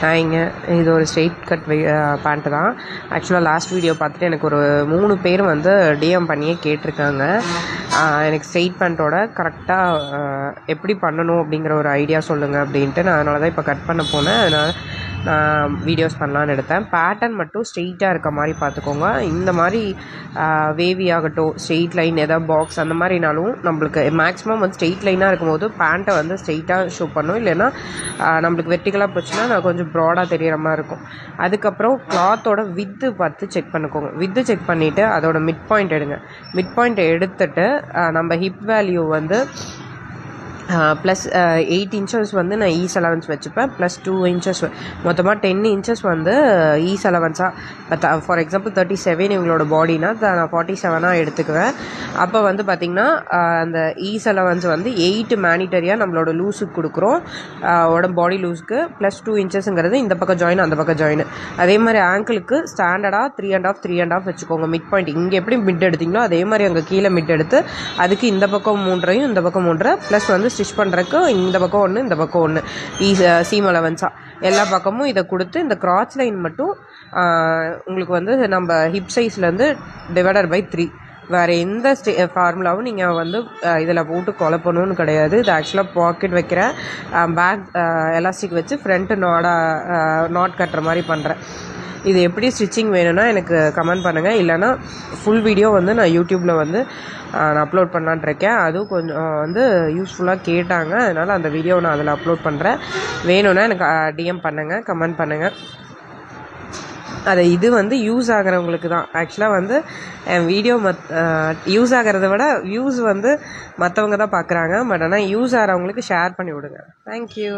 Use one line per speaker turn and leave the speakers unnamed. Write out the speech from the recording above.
ஹாய்ங்க, இது ஒரு straight cut pant தான். ஆக்சுவலாக லாஸ்ட் வீடியோ பார்த்துட்டு எனக்கு ஒரு 3 பேர் வந்து டிஎம் பண்ணியே கேட்டிருக்காங்க. எனக்கு ஸ்ட்ரெயிட் பேண்ட்டோட கரெக்டாக எப்படி பண்ணணும் அப்படிங்கிற ஒரு ஐடியா சொல்லுங்கள் அப்படின்ட்டு. நான் அதனால தான் இப்போ கட் பண்ண போனேன். அதனால் நான் வீடியோஸ் பண்ணலான்னு எடுத்தேன். பேட்டர்ன் மட்டும் ஸ்ட்ரெயிட்டாக இருக்க மாதிரி பார்த்துக்கோங்க. இந்த மாதிரி வேவி ஆகட்டும், ஸ்ட்ரெயிட் லைன் எதாவது பாக்ஸ் அந்த மாதிரினாலும் நம்மளுக்கு மேக்ஸிமம் வந்து ஸ்ட்ரெயிட் லைனாக இருக்கும்போது பேண்ட்டை வந்து ஸ்ட்ரெயிட்டாக ஷோ பண்ணும். இல்லைன்னா நம்மளுக்கு வெர்டிகலாக போச்சுன்னா நான் கொஞ்சம் ப்ராடாக தெரிகிற மாதிரி இருக்கும். அதுக்கப்புறம் கிளாத்தோட வித்து பார்த்து செக் பண்ணிக்கோங்க. வித்து செக் பண்ணிவிட்டு அதோட மிட் பாயிண்ட் எடுங்க. மிட் பாயிண்ட் எடுத்துகிட்டு நம்ம ஹிப் வேல்யூ வந்து ப்ளஸ் 8 inches வந்து நான் ஈஸ் அலவன்ஸ் வச்சுப்பேன். ப்ளஸ் 2 inches மொத்தமாக 10 inches வந்து ஈஸ் அலவன்ஸாக. ஃபார் எக்ஸாம்பிள் 37 இவங்களோட பாடினா நான் 47 எடுத்துக்குவேன். அப்போ வந்து பார்த்திங்கன்னா அந்த ஈஸ் அலவன்ஸ் வந்து 8 மேனிட்டரியாக நம்மளோட லூஸுக்கு கொடுக்குறோம், உடம்பு பாடி லூஸுக்கு. ப்ளஸ் 2 inchesங்கிறது இந்த பக்கம் ஜாயின் அந்த பக்கம் ஜாயின். அதே மாதிரி ஆங்கிளுக்கு ஸ்டாண்டர்டாக 3.5 வச்சுக்கோங்க. மிட் பாயிண்ட் இங்கே எப்படி மிட் எடுத்திங்களோ அதே மாதிரி அங்கே கீழே மிட் எடுத்து அதுக்கு இந்த பக்கம் 3 இந்த பக்கம் 3 ப்ளஸ் வந்து ஸ்டிச் பண்ணுறதுக்கு இந்த பக்கம் 1 இந்த பக்கம் 1 சீம் அலவன்ஸாக எல்லா பக்கமும் இதை கொடுத்து இந்த கிராஸ் லைன் மட்டும் உங்களுக்கு வந்து நம்ம ஹிப் சைஸ்லேருந்து டிவைடட் பை 3. வேறு எந்த ஃபார்முலாவும் நீங்கள் வந்து இதில் போட்டு குழப்பணும்னு கிடையாது. இது ஆக்சுவலாக பாக்கெட் வைக்கிற பேக் எலாஸ்டிக் வச்சு ஃப்ரண்ட்டு நாட் கட்டுற மாதிரி பண்ணுறேன். இது எப்படி ஸ்டிச்சிங் வேணும்னா எனக்கு கமெண்ட் பண்ணுங்கள். இல்லைனா ஃபுல் வீடியோ வந்து நான் யூடியூப்பில் வந்து நான் அப்லோட் பண்ணலான்னு இருக்கேன். அதுவும் கொஞ்சம் வந்து யூஸ்ஃபுல்லாக கேட்டாங்க, அதனால் அந்த வீடியோ நான் அதில் அப்லோட் பண்ணுறேன். வேணும்னா எனக்கு டிஎம் பண்ணுங்கள், கமெண்ட் பண்ணுங்கள். இது வந்து யூஸ் ஆகிறவங்களுக்கு தான். ஆக்சுவலாக வந்து என் வீடியோ யூஸ் ஆகிறத விட வியூஸ் வந்து மற்றவங்க தான் பார்க்குறாங்க. பட் ஆனால் யூஸ் ஆகிறவங்களுக்கு ஷேர் பண்ணி விடுங்க. தேங்க்யூ.